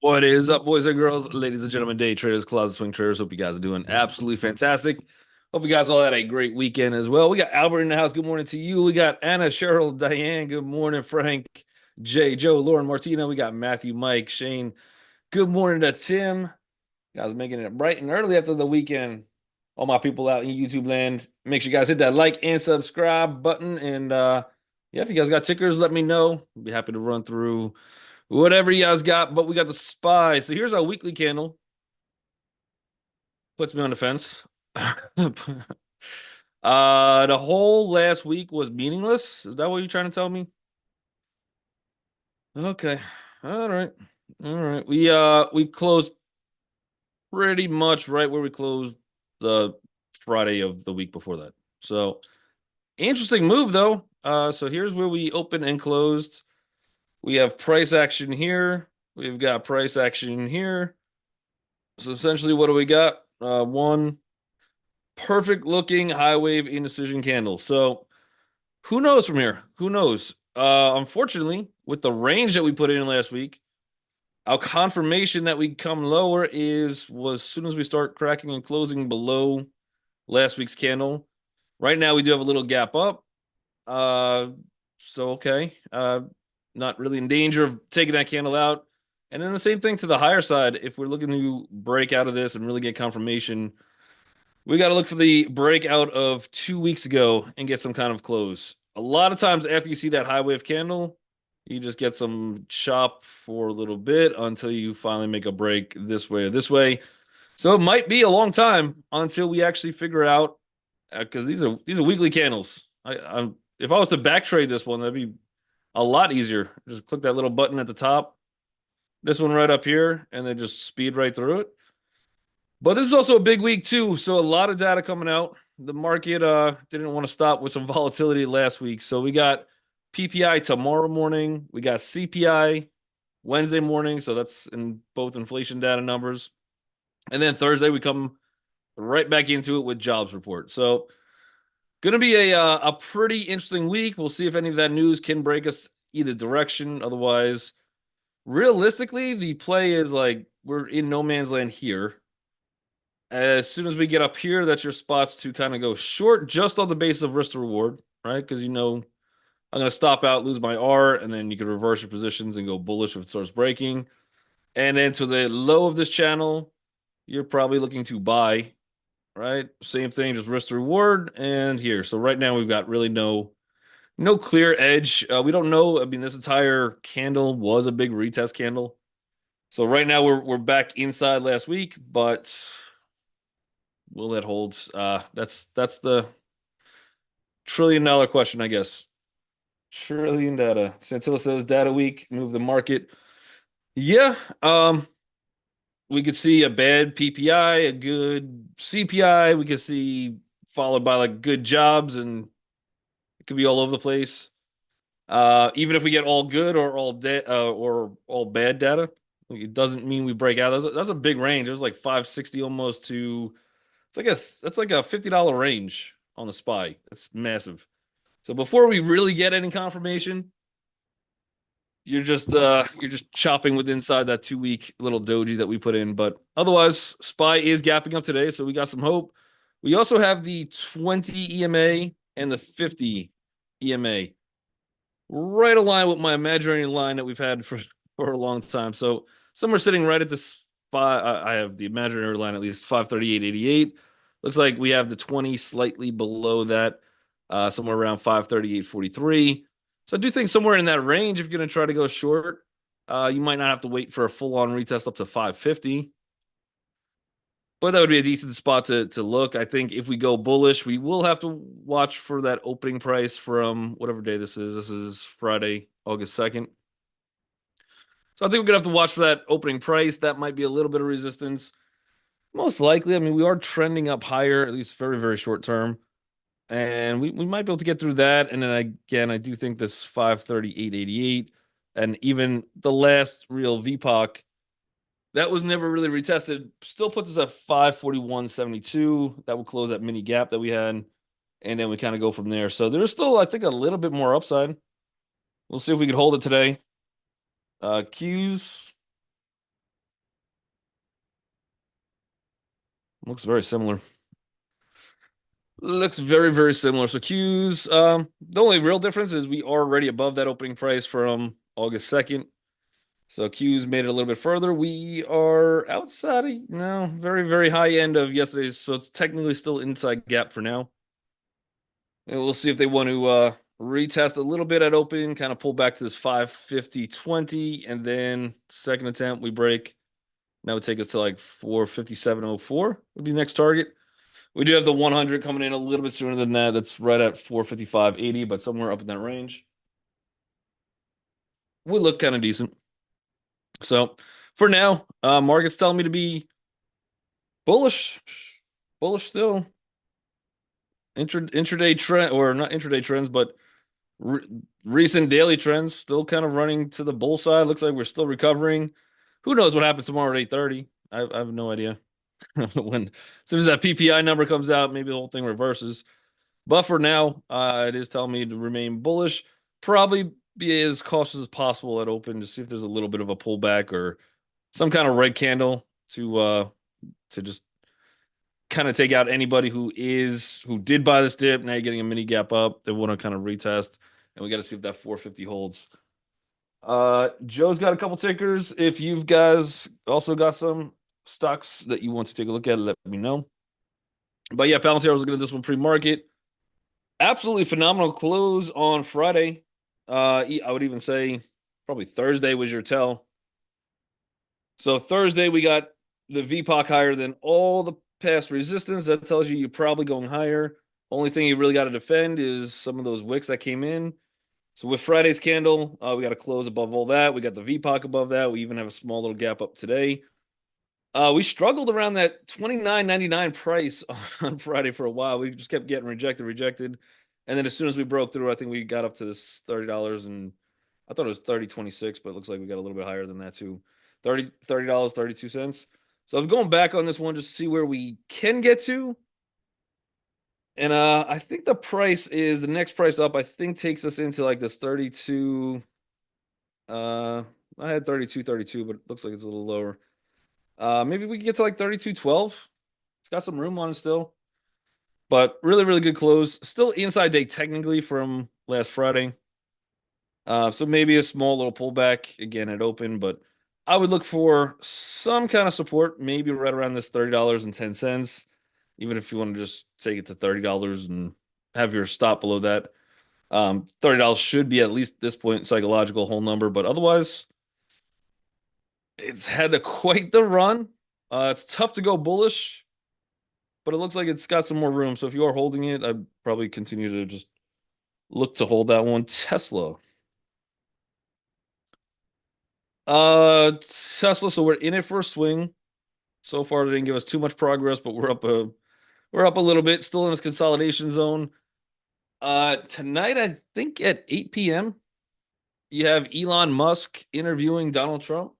What is up, boys and girls, ladies and gentlemen, day traders, closet swing traders? Hope you guys are doing absolutely fantastic. Hope you guys all had a great weekend as well. We got Albert in the house. Good morning to you. We got Anna, Cheryl, Diane. Good morning, Frank, Jay, Joe, Lauren, Martina. We got Matthew, Mike, Shane. Good morning to Tim. Guys making it bright and early after the weekend. All my people out in YouTube land, make sure you guys hit that like and subscribe button. And yeah, if you guys got tickers, let me know. I'll be happy to run through whatever you guys got, but we got the SPY. So here's our weekly candle. Puts me on the fence. The whole last week was meaningless. Is that what you're trying to tell me? Okay. All right. All right. We closed pretty much right where we closed the Friday of the week before that. So interesting move though. So here's where we opened and closed. We have price action here. We've got price action here. So essentially, what do we got? One perfect looking high wave indecision candle. So who knows from here? Who knows? Unfortunately, with the range that we put in last week, our confirmation that we come lower was as soon as we start cracking and closing below last week's candle. Right now, we do have a little gap up. Uh, so okay. Not really in danger of taking that candle out. And then the same thing to the higher side. If we're looking to break out of this and really get confirmation, we got to look for the breakout of 2 weeks ago and get some kind of close. A lot of times after you see that high wave candle, you just get some chop for a little bit until you finally make a break this way or this way. So it might be a long time until we actually figure out because these are weekly candles. If I was to back trade this one, that'd be a lot easier. Just click that little button at the top, this one right up here, and then just speed right through it. But this is also a big week too, so a lot of data coming out. The market didn't want to stop with some volatility last week. So we got PPI tomorrow morning, we got CPI Wednesday morning, so that's in both inflation data numbers. And then Thursday we come right back into it with jobs report. So going to be a pretty interesting week. We'll see if any of that news can break us either direction. Otherwise, realistically, the play is like we're in no man's land here. As soon as we get up here, that's your spots to kind of go short just on the basis of risk to reward, right? Because I'm going to stop out, lose my R, and then you can reverse your positions and go bullish if it starts breaking. And then to the low of this channel, you're probably looking to buy, right? Same thing, just risk to reward and here. So right now we've got really no clear edge. We don't know. I mean, this entire candle was a big retest candle. So right now we're back inside last week, but will that hold? That's the $1 trillion question, I guess. Trillion data. Santilla says data week, move the market. Yeah. We could see a bad PPI, a good CPI. We could see followed by like good jobs, and it could be all over the place. Even if we get all good or all bad data, it doesn't mean we break out. That's a big range. It was like 560 almost to that's like a $50 range on the SPY. That's massive. So before we really get any confirmation, you're just chopping with inside that 2 week little doji that we put in. But otherwise, SPY is gapping up today, so we got some hope. We also have the 20 EMA and the 50 EMA right aligned with my imaginary line that we've had for a long time. So some are sitting right at this five. I have the imaginary line at least 538.88. Looks like we have the 20 slightly below that, somewhere around 538.43. So I do think somewhere in that range, if you're going to try to go short, you might not have to wait for a full on retest up to 550. But that would be a decent spot to look. I think if we go bullish, we will have to watch for that opening price from whatever day this is. This is Friday, August 2nd. So I think we're gonna have to watch for that opening price. That might be a little bit of resistance. Most likely, I mean, we are trending up higher, at least very, very short term. And we might be able to get through that. And then again, I do think this 538.88 and even the last real VPOC that was never really retested. Still puts us at 541.72. That will close that mini gap that we had. And then we kind of go from there. So there's still, I think, a little bit more upside. We'll see if we can hold it today. Qs. Looks very similar. Looks very, very similar. So Q's, the only real difference is we are already above that opening price from August 2nd. So Q's made it a little bit further. We are outside of, very, very high end of yesterday's. So it's technically still inside gap for now. And we'll see if they want to retest a little bit at open, kind of pull back to this 550.20, and then second attempt we break. That would take us to like 457.04 would be next target. We do have the 100 coming in a little bit sooner than that. That's right at 455.80, but somewhere up in that range. Would look kind of decent. So for now, market's telling me to be bullish. Bullish still. Intraday trend, or not intraday trends, but re recent daily trends still kind of running to the bull side. Looks like we're still recovering. Who knows what happens tomorrow at 8:30? I have no idea. When as soon as that PPI number comes out, maybe the whole thing reverses. But for now, it is telling me to remain bullish. Probably be as cautious as possible at open to see if there's a little bit of a pullback or some kind of red candle to just kind of take out anybody who did buy this dip. Now you're getting a mini gap up. They want to kind of retest, and we got to see if that 450 holds. Joe's got a couple tickers. If you guys also got some stocks that you want to take a look at, let me know. But yeah, Palantir was looking at this one pre-market. Absolutely phenomenal close on Friday. I would even say probably Thursday was your tell. So Thursday we got the VPOC higher than all the past resistance. That tells you you're probably going higher. Only thing you really got to defend is some of those wicks that came in. So with Friday's candle, we got to close above all that. We got the VPOC above that. We even have a small little gap up today. We struggled around that 29.99 price on Friday for a while. We just kept getting rejected. And then as soon as we broke through, I think we got up to this $30, and I thought it was 30.26, but it looks like we got a little bit higher than that too. $30, 32 cents. So I was going back on this one just to see where we can get to. And I think the next price up, I think takes us into like this 32. I had 32.32, but it looks like it's a little lower. Maybe we can get to like 32.12. It's got some room on it still. But really, really good close. Still inside day technically from last Friday. So maybe a small little pullback again at open, but I would look for some kind of support, maybe right around this $30.10. Even if you want to just take it to $30 and have your stop below that. $30 should be at least at this point psychological whole number, but otherwise, it's had quite the run. It's tough to go bullish, but it looks like it's got some more room. So if you are holding it, I'd probably continue to just look to hold that one. Tesla. Tesla, so we're in it for a swing. So far, they didn't give us too much progress, but we're up a little bit, still in this consolidation zone. Tonight, I think at 8 p.m., you have Elon Musk interviewing Donald Trump.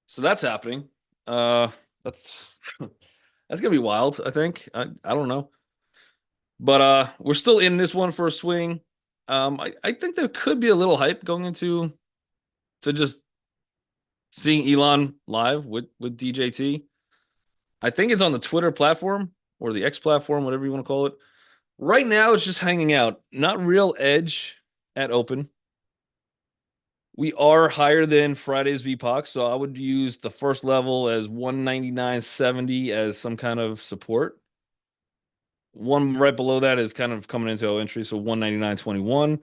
So that's happening. That's that's gonna be wild, I think. I don't know. But we're still in this one for a swing. I think there could be a little hype going into to just seeing Elon live with DJT. I think it's on the Twitter platform or the X platform, whatever you want to call it. Right now, it's just hanging out, not real edge at open. We are higher than Friday's VPOC, so I would use the first level as 199.70 as some kind of support. One right below that is kind of coming into our entry, so 199.21.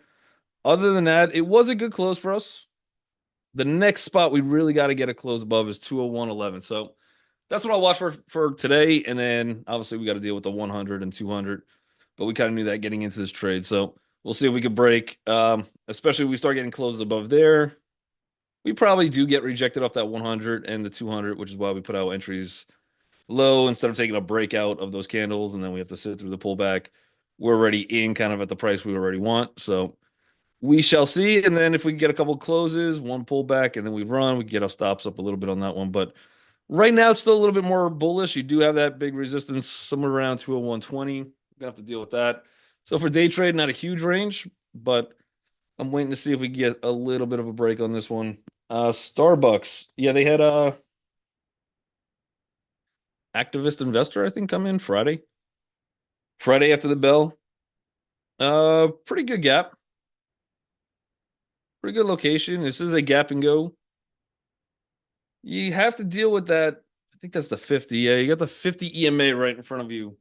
Other than that, it was a good close for us. The next spot we really got to get a close above is 201.11. So that's what I'll watch for today. And then obviously we got to deal with the 100 and 200. But we kind of knew that getting into this trade. So we'll see if we could break, especially if we start getting closes above there. We probably do get rejected off that 100 and the 200, which is why we put out entries low instead of taking a breakout of those candles. And then we have to sit through the pullback. We're already in kind of at the price we already want. So we shall see. And then if we get a couple closes, one pullback, and then we run, we get our stops up a little bit on that one. But right now, it's still a little bit more bullish. You do have that big resistance somewhere around 201.20. You're going to have to deal with that. So for day trade, not a huge range, but I'm waiting to see if we get a little bit of a break on this one. Starbucks. Yeah, they had activist investor, I think, come in Friday. Friday after the bell. Pretty good gap. Pretty good location. This is a gap and go. You have to deal with that. I think that's the 50. Yeah, you got the 50 EMA right in front of you.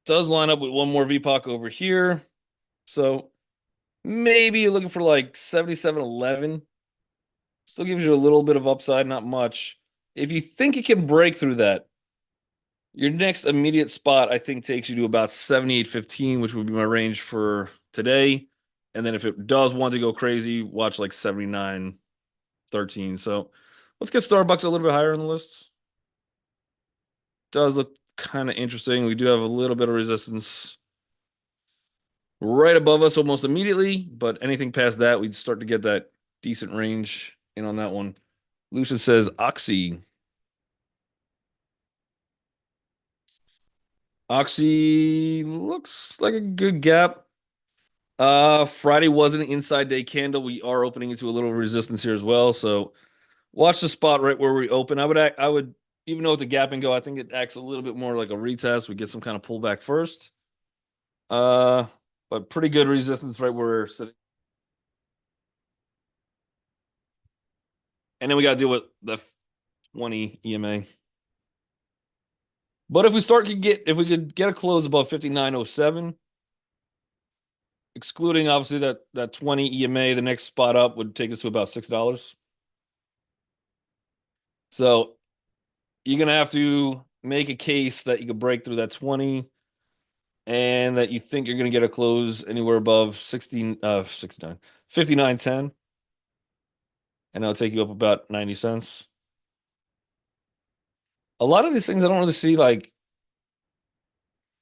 Does line up with one more VPOC over here. So maybe you're looking for like 77.11. Still gives you a little bit of upside, not much. If you think it can break through that, your next immediate spot, I think, takes you to about 78.15, which would be my range for today. And then if it does want to go crazy, watch like 79.13. So let's get Starbucks a little bit higher on the list. Does look kind of interesting. We do have a little bit of resistance right above us almost immediately, but anything past that, we'd start to get that decent range in on that one. Lucian says Oxy. Oxy looks like a good gap. Friday was an inside day candle. We are opening into a little resistance here as well. So watch the spot right where we open. I would, even though it's a gap and go, I think it acts a little bit more like a retest. We get some kind of pullback first. Uh, but pretty good resistance right where we're sitting. And then we got to deal with the 20 EMA. But if we could get a close above 59.07, excluding obviously that 20 EMA, the next spot up would take us to about $6. So you're gonna have to make a case that you could break through that 20 and that you think you're gonna get a close anywhere above 69, 59.10, and that'll take you up about 90 cents. A lot of these things I don't really see like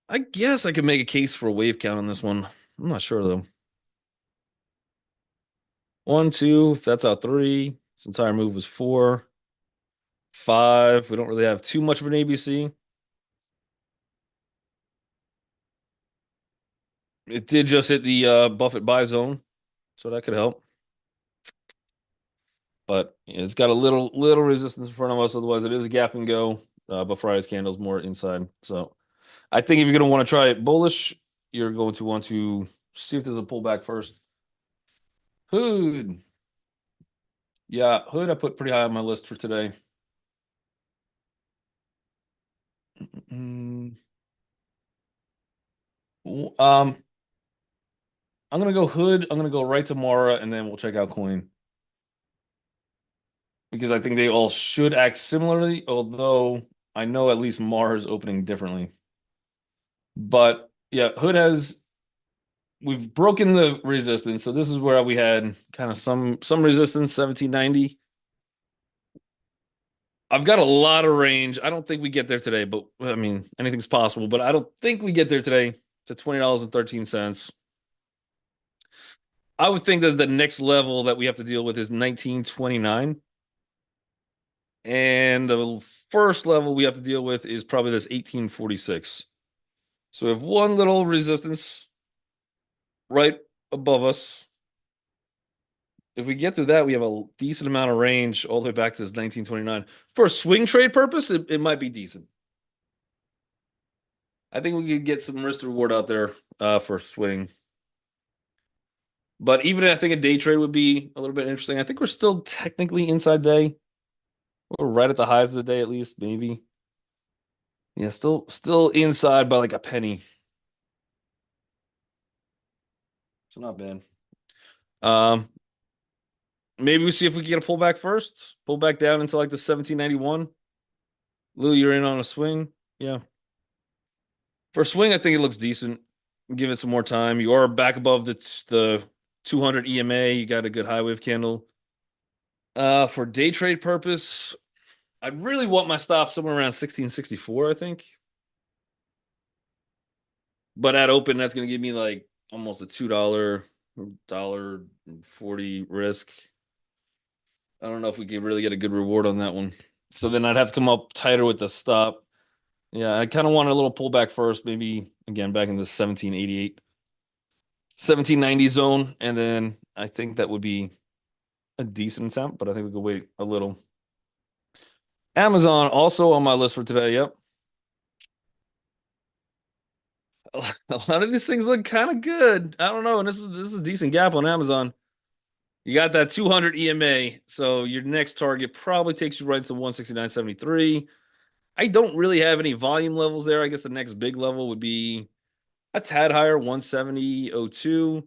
I guess I could make a case for a wave count on this one. I'm not sure though. One, two, if that's out three. This entire move was four. Five. We don't really have too much of an ABC. It did just hit the Buffett buy zone, so that could help. But yeah, it's got a little resistance in front of us. Otherwise, it is a gap and go. But Friday's candle's more inside. So I think if you're going to want to try it bullish, you're going to want to see if there's a pullback first. Hood. Yeah, Hood I put pretty high on my list for today. Mm, um, I'm gonna go Hood. I'm gonna go right to Mara, and then we'll check out Coin because I think they all should act similarly. Although I know at least Mara is opening differently. But yeah, Hood has we've broken the resistance. So this is where we had kind of some resistance, 1790. I've got a lot of range. I don't think we get there today, but I mean anything's possible. But I don't think we get there today to $20.13. I would think that the next level that we have to deal with is 1929. And the first level we have to deal with is probably this 1846. So we have one little resistance right above us. If we get through that, we have a decent amount of range all the way back to this 1929. For a swing trade purpose, it might be decent. I think we could get some risk reward out there for swing. But even I think a day trade would be a little bit interesting. I think we're still technically inside day. We're right at the highs of the day, at least, maybe. Yeah, still inside by like a penny. So not bad. Um, maybe we see if we can get a pullback first. Pull back down into like the 1791. Lou, you're in on a swing. Yeah. For a swing, I think it looks decent. Give it some more time. You are back above the 200 EMA. You got a good high wave candle. For day trade purpose, I'd really want my stop somewhere around 1664, I think. But at open, that's gonna give me like almost a $2 40 risk. I don't know if we can really get a good reward on that one. So then I'd have to come up tighter with the stop. Yeah, I kind of want a little pullback first, maybe again back in the 1788, 1790 zone, and then I think that would be a decent attempt, but I think we could wait a little. Amazon also on my list for today. Yep. A lot of these things look kind of good. I don't know, and this is a decent gap on Amazon. You got that 200 EMA, so your next target probably takes you right to 169.73. I don't really have any volume levels there. I guess the next big level would be a tad higher, 170.02,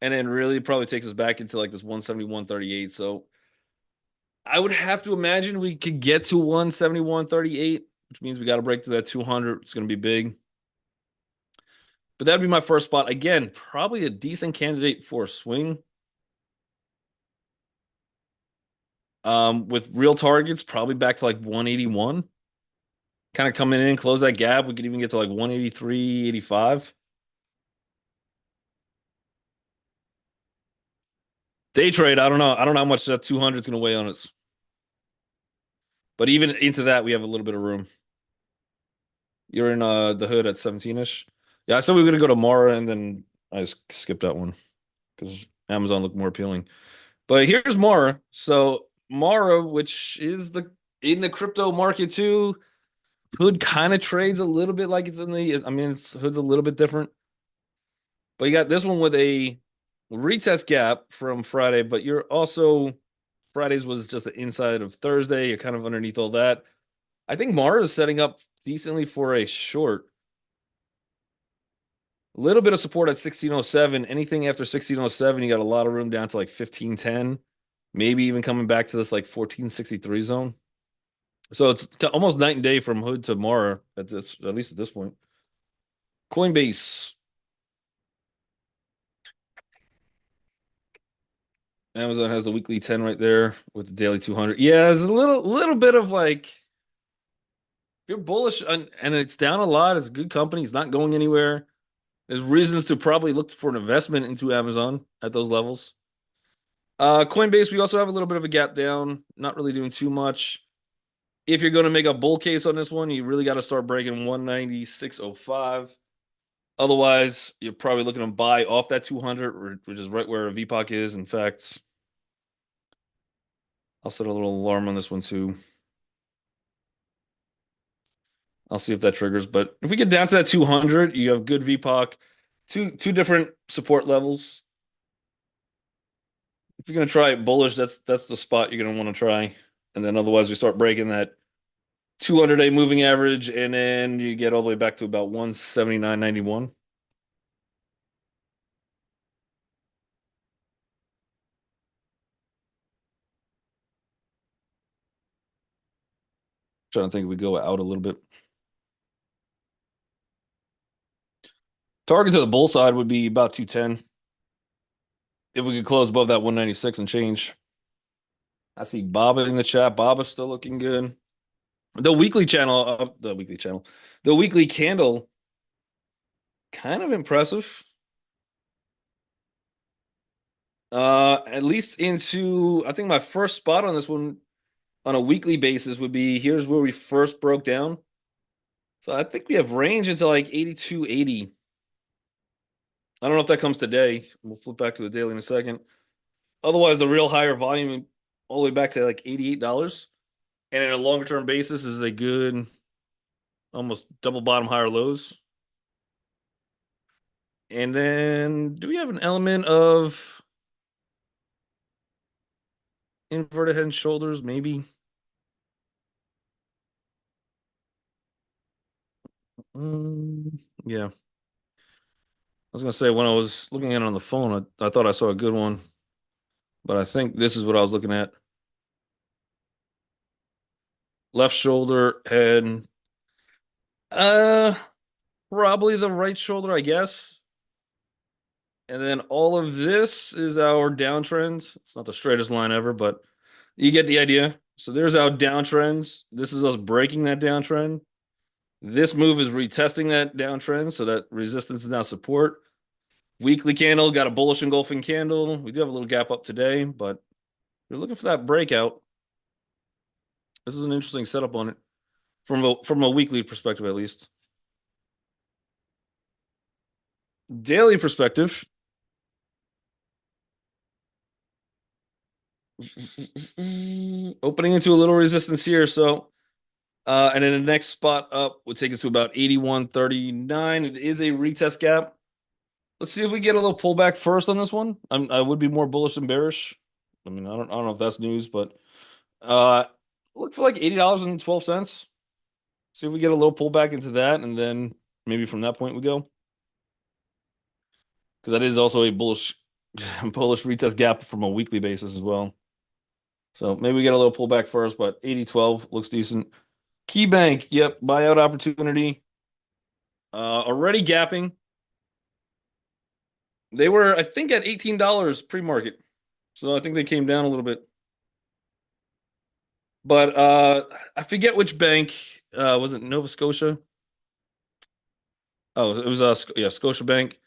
and then really probably takes us back into like this 171.38. So I would have to imagine we could get to 171.38, which means we got to break through that 200. It's going to be big. But that'd be my first spot. Again, probably a decent candidate for a swing. With real targets, probably back to like 181. Kind of coming in, close that gap. We could even get to like 183.85. Day trade, I don't know. I don't know how much that 200 is going to weigh on us. But even into that, we have a little bit of room. You're in the hood at 17-ish. Yeah, I said we were going to go to Mara, and then I just skipped that one because Amazon looked more appealing. But here's Mara. So Mara, which is the in the crypto market too, hood kind of trades a little bit like it's in the. I mean, it's hood's a little bit different. But you got this one with a retest gap from Friday, but you're also Fridays was just the inside of Thursday. You're kind of underneath all that. I think Mara is setting up decently for a short. A little bit of support at 1607. Anything after 1607, you got a lot of room down to like 1510. Maybe even coming back to this like 1463 zone. So it's almost night and day from hood to Mara at least at this point. Coinbase. Amazon has the weekly 10 right there with the daily 200. Yeah, there's a little bit of like if you're bullish and it's down a lot, it's a good company, it's not going anywhere. There's reasons to probably look for an investment into Amazon at those levels. Coinbase, we also have a little bit of a gap down, not really doing too much. If you're going to make a bull case on this one, you really got to start breaking 196.05. Otherwise, you're probably looking to buy off that 200, which is right where a VPOC is. In fact, I'll set a little alarm on this one too. I'll see if that triggers. But if we get down to that 200, you have good VPOC, two different support levels. If you're gonna try it bullish, that's the spot you're gonna want to try. And then otherwise, we start breaking that 200-day moving average, and then you get all the way back to about 179.91. Trying to think if we go out a little bit. Target to the bull side would be about 210. If we could close above that 196 and change. I see Baba in the chat. Baba's still looking good. The weekly candle, kind of impressive. At least into, I think my first spot on this one on a weekly basis would be here's where we first broke down. So I think we have range into like 82.80. I don't know if that comes today. We'll flip back to the daily in a second. Otherwise, the real higher volume all the way back to like $88. And in a longer term basis is a good almost double bottom higher lows. And then do we have an element of inverted head and shoulders? Maybe. Yeah. I was gonna say when I was looking at it on the phone, I thought I saw a good one, but I think this is what I was looking at. Left shoulder, head. Uh, Probably the right shoulder, I guess. And then all of this is our downtrend. It's not the straightest line ever, but you get the idea. So there's our downtrends. This is us breaking that downtrend. This move is retesting that downtrend, so that resistance is now support. Weekly candle, got a bullish engulfing candle. We do have a little gap up today, but we're looking for that breakout. This is an interesting setup on it from a weekly perspective, at least. Daily perspective, Opening into a little resistance here. So, and then the next spot up would take us to about 81.39. It is a retest gap. Let's see if we get a little pullback first on this one. I would be more bullish than bearish. I mean, I don't know if that's news, but uh, look for like $80.12. See if we get a little pullback into that, and then maybe from that point we go. Because that is also a bullish bullish retest gap from a weekly basis as well. So maybe we get a little pullback first, but 80.12 looks decent. KeyBank, yep, buyout opportunity. Already gapping. They were, I think, at $18 pre-market. So I think they came down a little bit. But I forget which bank. Was it Nova Scotia? Oh, it was yeah, Scotia Bank.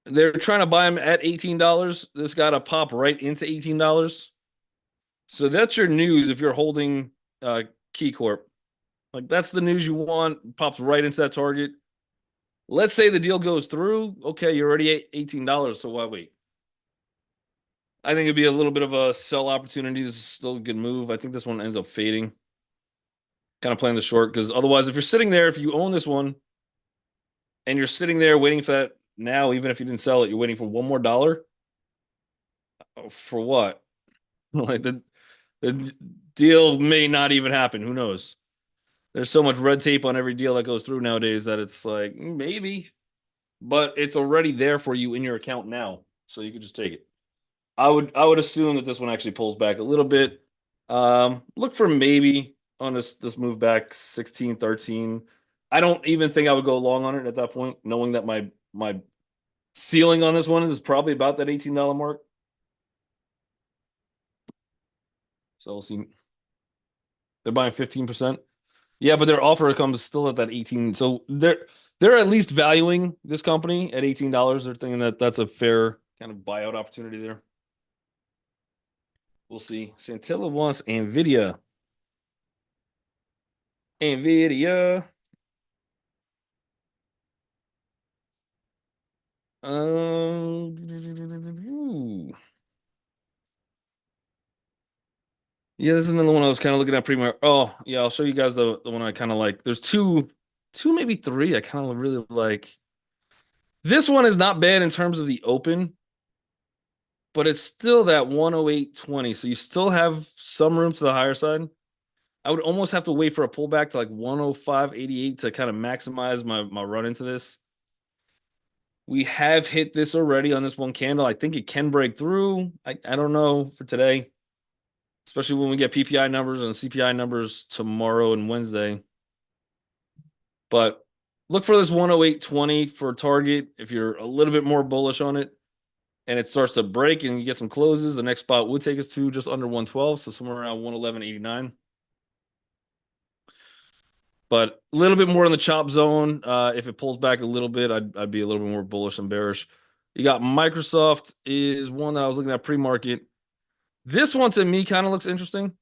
They're trying to buy them at $18. This got to pop right into $18. So that's your news if you're holding KeyCorp. Like that's the news you want. Pops right into that target. Let's say the deal goes through. Okay, you're already at $18. So why wait? I think it'd be a little bit of a sell opportunity. This is still a good move. I think this one ends up fading. Kind of playing the short because otherwise, if you're sitting there, if you own this one and you're sitting there waiting for that now, even if you didn't sell it, you're waiting for one more dollar. For what? Like the deal may not even happen. Who knows? There's so much red tape on every deal that goes through nowadays that it's like maybe, but it's already there for you in your account now, so you can just take it. I would assume that this one actually pulls back a little bit. Look for maybe on this move back 16-13. I don't even think I would go long on it at that point, knowing that my ceiling on this one is probably about that $18 mark. So we'll see. They're buying 15%. Yeah, but their offer comes still at that 18. So they're at least valuing this company at $18. They're thinking that that's a fair kind of buyout opportunity there. We'll see. Santilla wants Nvidia. Nvidia. Yeah, this is another one I was kind of looking at pretty much. Oh, yeah, I'll show you guys the one I kind of like. There's two, maybe three I kind of really like. This one is not bad in terms of the open, but it's still that 108.20. So you still have some room to the higher side. I would almost have to wait for a pullback to like 105.88 to kind of maximize my run into this. We have hit this already on this one candle. I think it can break through. I don't know for today, especially when we get PPI numbers and CPI numbers tomorrow and Wednesday. But look for this 108.20 for target if you're a little bit more bullish on it and it starts to break and you get some closes. The next spot would take us to just under 112, so somewhere around 111.89. But a little bit more in the chop zone. If it pulls back a little bit, I'd be a little bit more bullish than bearish. You got Microsoft is one that I was looking at pre-market. This one to me kind of looks interesting.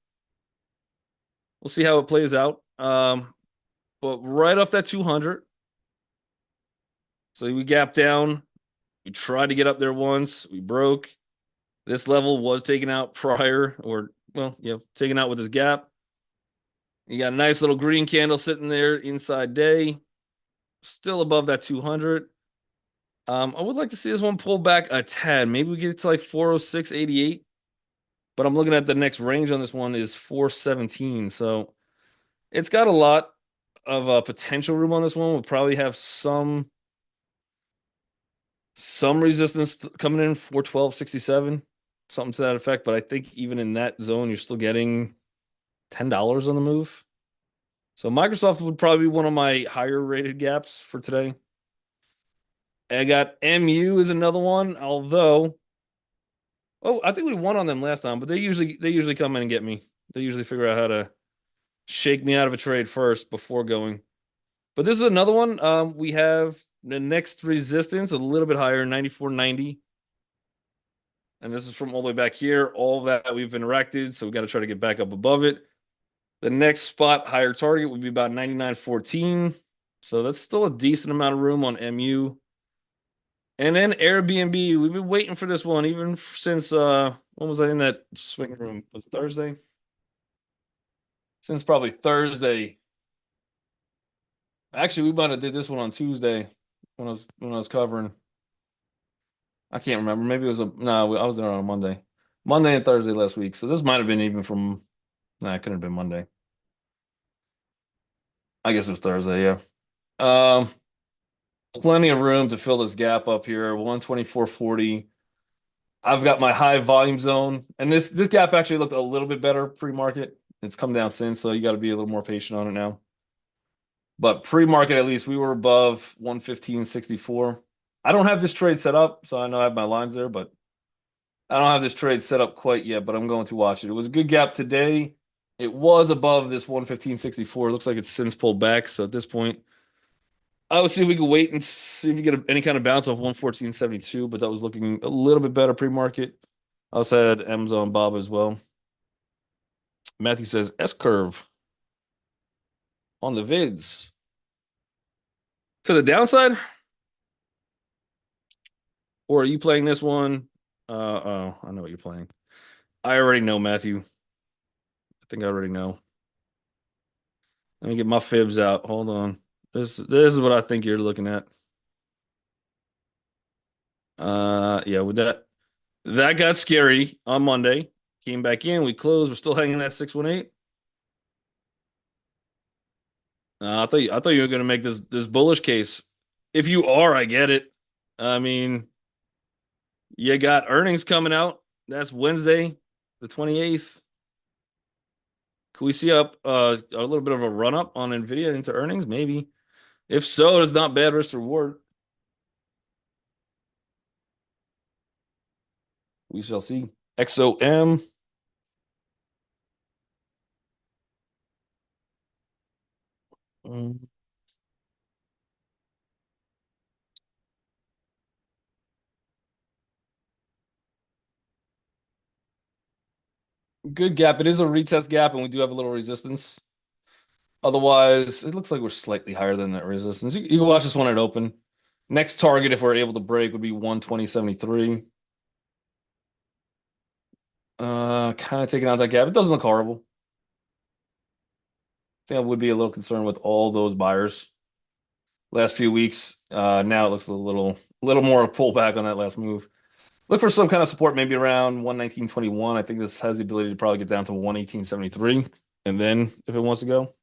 We'll see how it plays out. But right off that 200. So we gap down. We tried to get up there once. We broke. This level was taken out prior, or well, yeah, taken out with this gap. You got a nice little green candle sitting there inside day, still above that 200. I would like to see this one pull back a tad. Maybe we get it to like 406.88. But I'm looking at the next range on this one is 417. So it's got a lot of potential room on this one. We'll probably have some resistance coming in 412.67, something to that effect. But I think even in that zone, you're still getting $10 on the move. So Microsoft would probably be one of my higher rated gaps for today. I got MU is another one, although I think we won on them last time, but they usually come in and get me. They usually figure out how to shake me out of a trade first before going. But this is another one. We have the next resistance a little bit higher, 94.90. And this is from all the way back here. All that we've interacted, so we got to try to get back up above it. The next spot higher target would be about 99.14. So that's still a decent amount of room on MU. And then Airbnb, we've been waiting for this one even since When was I in that swing room? Was it Thursday? Since probably Thursday. Actually, we might have did this one on Tuesday when I was covering. I can't remember. Maybe it was no. I was there on a Monday, Monday and Thursday last week. So this might have been even from. Nah, it couldn't have been Monday. I guess it was Thursday. Yeah. Um, Plenty of room to fill this gap up here. 124.40. I've got my high volume zone, and this gap actually looked a little bit better pre-market. It's come down since, so you got to be a little more patient on it now. But pre-market, at least, we were above 115.64. I don't have this trade set up, so I know I have my lines there, but I don't have this trade set up quite yet, but I'm going to watch it. It was a good gap today. It was above this 115.64. It looks like it's since pulled back. So at this point, I would see if we could wait and see if we get any kind of bounce off 114.72, but that was looking a little bit better pre-market. I also had Amazon Bob as well. Matthew says S curve on the vids. To the downside? Or are you playing this one? Oh, I know what you're playing. I already know, Matthew. I think I already know. Let me get my fibs out. Hold on. This is what I think you're looking at. Yeah, with that got scary on Monday. Came back in, we closed. We're still hanging at 618. I thought you were gonna make this bullish case. If you are, I get it. I mean, you got earnings coming out. That's Wednesday, the 28th. Could we see up a little bit of a run up on Nvidia into earnings? Maybe. If so, it's not bad risk reward. We shall see. XOM. Mm. Good gap. It is a retest gap, and we do have a little resistance. Otherwise, it looks like we're slightly higher than that resistance. You can watch this one at open. Next target, if we're able to break, would be 120.73. Kind of taking out that gap. It doesn't look horrible. I think I would be a little concerned with all those buyers last few weeks. Now it looks a little more pullback on that last move. Look for some kind of support, maybe around 119.21. I think this has the ability to probably get down to 118.73, and then if it wants to go.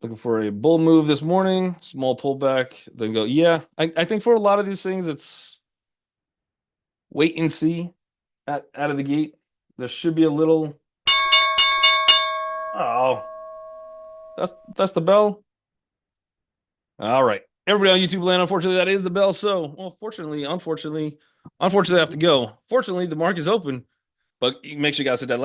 Looking for a bull move this morning, small pullback, then go. Yeah, I think for a lot of these things, it's wait and see out of the gate. There should be a little. Oh, that's the bell. All right, everybody on YouTube land. Unfortunately, that is the bell. So, well, unfortunately, I have to go. Fortunately, the market is open, but make sure you guys hit that like.